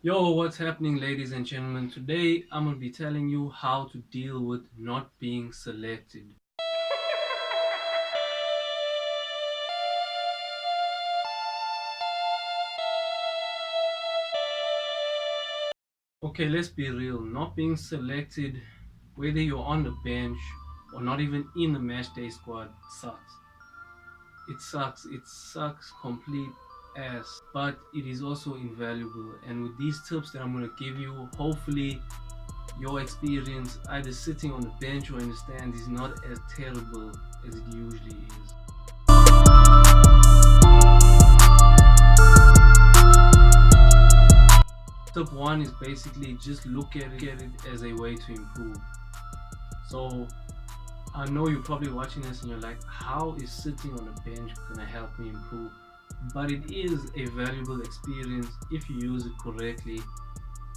Yo, what's happening, ladies and gentlemen? Today I'm going to be telling you how to deal with not being selected. Okay, let's be real. Not being selected, whether you're on the bench or not even in the match day squad, sucks. It sucks. It sucks complete ass. But it is also invaluable. And with these tips that I'm going to give you, hopefully your experience either sitting on the bench or in the stands is not as terrible as it usually is. Step one is basically just look at it as a way to improve. So I know you're probably watching this and you're like, how is sitting on a bench gonna help me improve? But it is a valuable experience if you use it correctly,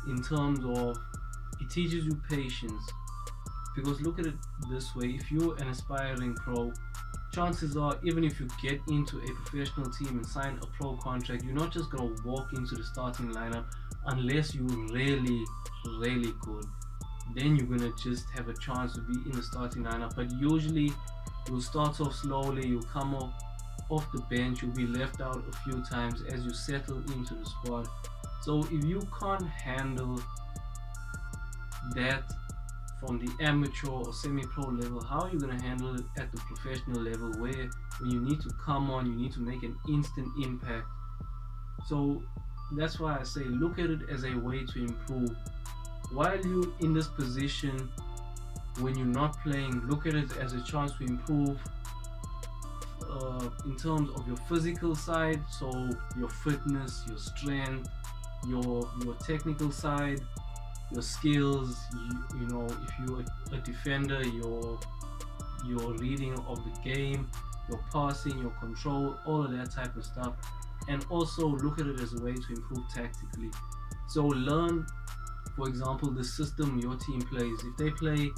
in terms of it teaches you patience. Because look at it this way, if you're an aspiring pro, chances are, even if you get into a professional team and sign a pro contract, you're not just going to walk into the starting lineup unless you really good. Then you're going to just have a chance to be in the starting lineup. But usually you'll start off slowly, you'll come off the bench, you'll be left out a few times as you settle into the squad. So if you can't handle that from the amateur or semi-pro level, how are you going to handle it at the professional level, where when you need to come on, you need to make an instant impact? So that's why I say look at it as a way to improve. While you're in this position, when you're not playing, look at it as a chance to improve in terms of your physical side, so your fitness, your strength, your technical side, your skills. You know, if you're a defender, your reading of the game, your passing, your control, all of that type of stuff. And also look at it as a way to improve tactically. So learn, for example, the system your team plays. If they play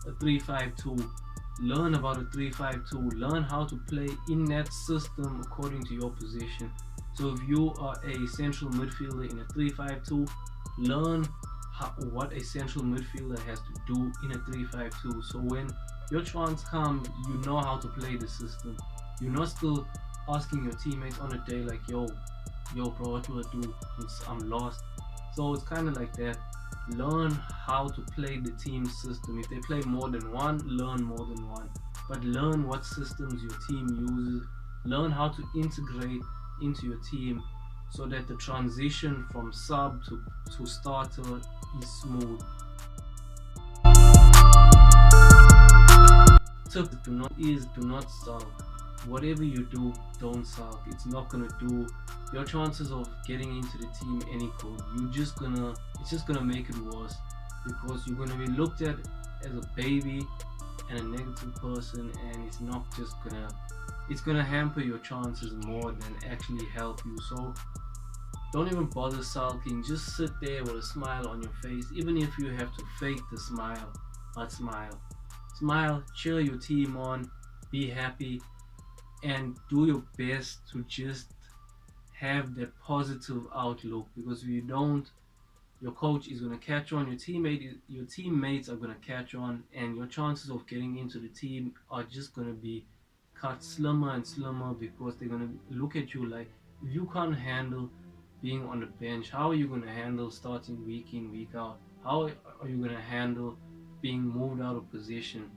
a 3-5-2, learn about a 3-5-2. Learn how to play in that system according to your position. So if you are a central midfielder in a 3-5-2, learn what a central midfielder has to do in a 3-5-2. So when your chance comes, you know how to play the system. You're not still asking your teammates on a day like, yo bro, what do I do? I'm lost. So it's kind of like that. Learn how to play the team system. If they play more than one, learn more than one. But learn what systems your team uses. Learn how to integrate into your team so that the transition from sub to starter is smooth. Tip do not sulk. Whatever you do, don't sulk. It's not gonna do your chances of getting into the team any good. It's just gonna make it worse, because you're gonna be looked at as a baby and a negative person, and it's gonna hamper your chances more than actually help you. So don't even bother sulking. Just sit there with a smile on your face, even if you have to fake the smile. But smile, cheer your team on, be happy, and do your best to just have that positive outlook. Because if you don't, your coach is going to catch on, your teammates are going to catch on, and your chances of getting into the team are just going to be cut slimmer and slimmer, because they're going to look at you like, if you can't handle being on the bench, how are you going to handle starting week in, week out? How are you going to handle being moved out of position?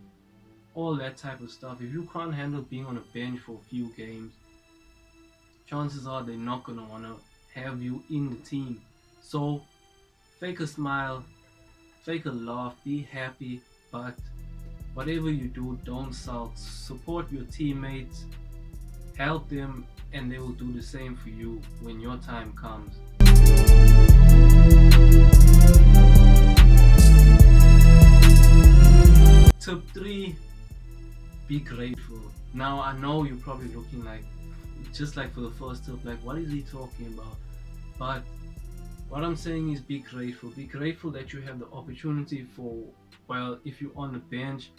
All that type of stuff. If you can't handle being on a bench for a few games, chances are they're not going to want to have you in the team. So fake a smile, fake a laugh, be happy, but whatever you do, don't sulk. Support your teammates, help them, and they will do the same for you when your time comes. Tip 3, be grateful. Now I know you're probably looking like, just like for the first tip, like, what is he talking about? But what I'm saying is be grateful. Be grateful that you have the opportunity for, well, if you're on the bench,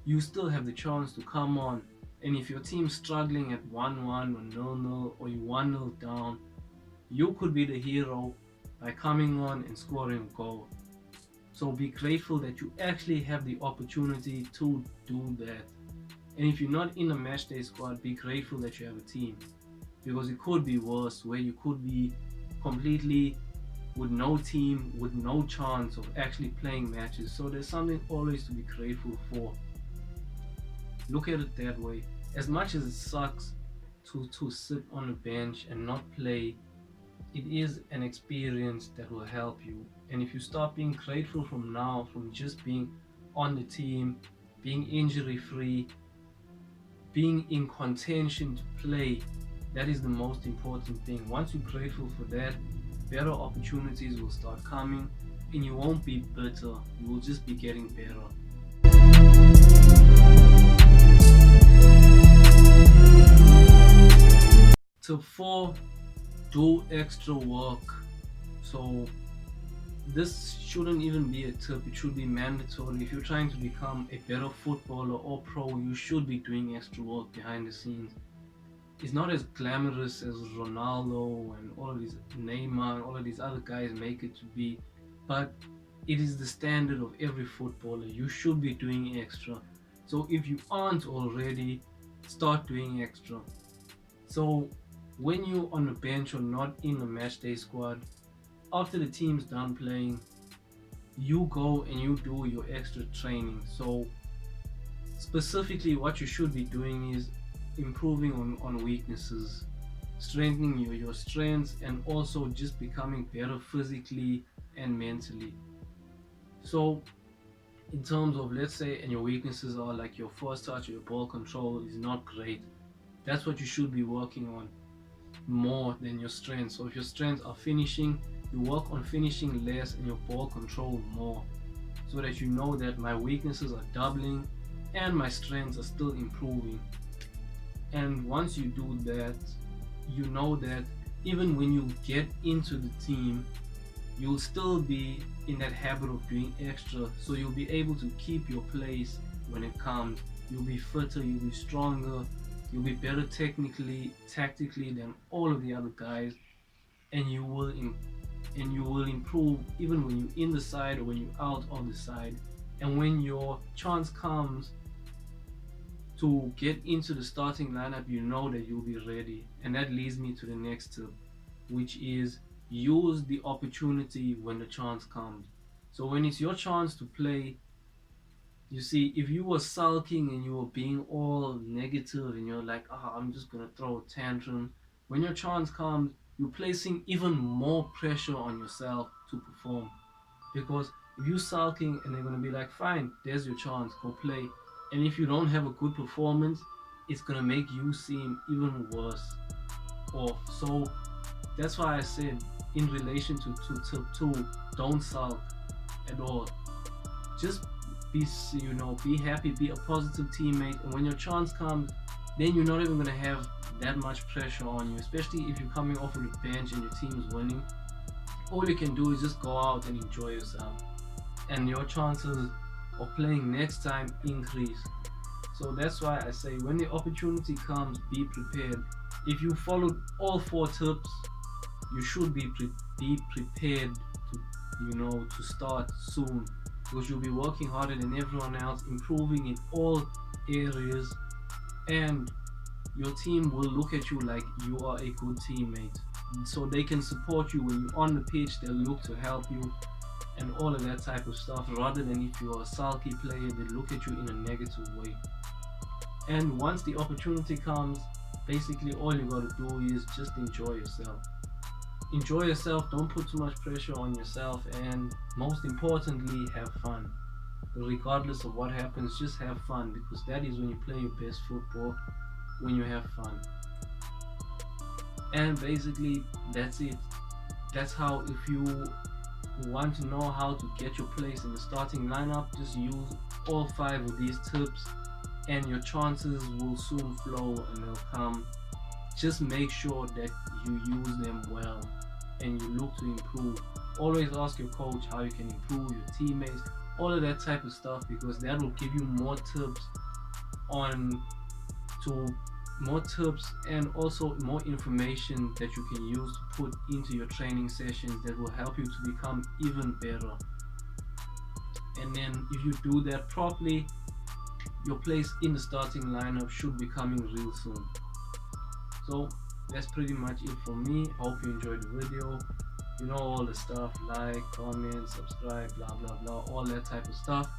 you still have the chance to come on. And if your team's struggling at 1-1 or 0-0, or you 1-0 down, you could be the hero by coming on and scoring a goal. So be grateful that you actually have the opportunity to do that. And if you're not in a match day squad, be grateful that you have a team, because it could be worse, where you could be completely with no team, with no chance of actually playing matches. So there's something always to be grateful for. Look at it that way. As much as it sucks to sit on a bench and not play, it is an experience that will help you. And if you start being grateful from now, from just being on the team, being injury free, being in contention to play, that is the most important thing. Once you're grateful for that, better opportunities will start coming, and you won't be bitter, you will just be getting better. Tip 4, do extra work. So this shouldn't even be a tip, it should be mandatory. If you're trying to become a better footballer or pro, you should be doing extra work behind the scenes. It's not as glamorous as Ronaldo and all of these Neymar and all of these other guys make it to be, but it is the standard of every footballer. You should be doing extra. So if you aren't already, start doing extra. So when you're on the bench or not in the match day squad, after the team's done playing, you go and you do your extra training. So specifically what you should be doing is improving on weaknesses, strengthening your strengths, and also just becoming better physically and mentally. So in terms of, let's say, and your weaknesses are like your first touch or your ball control is not great, that's what you should be working on more than your strengths. So if your strengths are finishing, you work on finishing less and your ball control more, so that you know that my weaknesses are doubling and my strengths are still improving. And once you do that, you know that even when you get into the team, you'll still be in that habit of doing extra, so you'll be able to keep your place when it comes. You'll be fitter, you'll be stronger, you'll be better technically, tactically than all of the other guys, and you will improve even when you're in the side or when you're out of the side. And when your chance comes to get into the starting lineup, you know that you'll be ready. And that leads me to the next tip, which is use the opportunity when the chance comes. So when it's your chance to play, you see, if you were sulking and you were being all negative and you're like, I'm just gonna throw a tantrum, when your chance comes, you're placing even more pressure on yourself to perform. Because if you're sulking and they're gonna be like, fine, there's your chance, go play. And if you don't have a good performance, it's gonna make you seem even worse off. So that's why I said, in relation to tip 2, don't sulk at all. Just be happy, be a positive teammate, and when your chance comes, then you're not even gonna have that much pressure on you, especially if you're coming off of the bench and your team's winning. All you can do is just go out and enjoy yourself, and your chances of playing next time increase. So that's why I say, when the opportunity comes, be prepared. If you followed all 4 tips, you should be prepared to start soon, because you'll be working harder than everyone else, improving in all areas, and your team will look at you like you are a good teammate. So they can support you when you're on the pitch, they'll look to help you and all of that type of stuff, rather than if you're a sulky player, they look at you in a negative way. And once the opportunity comes, basically all you gotta do is just enjoy yourself. Enjoy yourself, don't put too much pressure on yourself, and most importantly, have fun. Regardless of what happens, just have fun, because that is when you play your best football, when you have fun. And basically, that's it. That's how, if you want to know how to get your place in the starting lineup, just use all 5 of these tips, and your chances will soon flow and they'll come. Just make sure that you use them well and you look to improve. Always ask your coach how you can improve, your teammates, all of that type of stuff, because that will give you more tips on to more tips and also more information that you can use to put into your training sessions that will help you to become even better. And then if you do that properly, your place in the starting lineup should be coming real soon. So that's pretty much it for me. I hope you enjoyed the video. You know all the stuff, like, comment, subscribe, blah blah blah, all that type of stuff.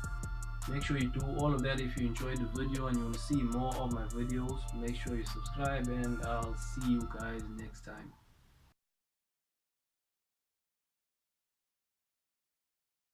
Make sure you do all of that. If you enjoyed the video and you want to see more of my videos, make sure you subscribe, and I'll see you guys next time.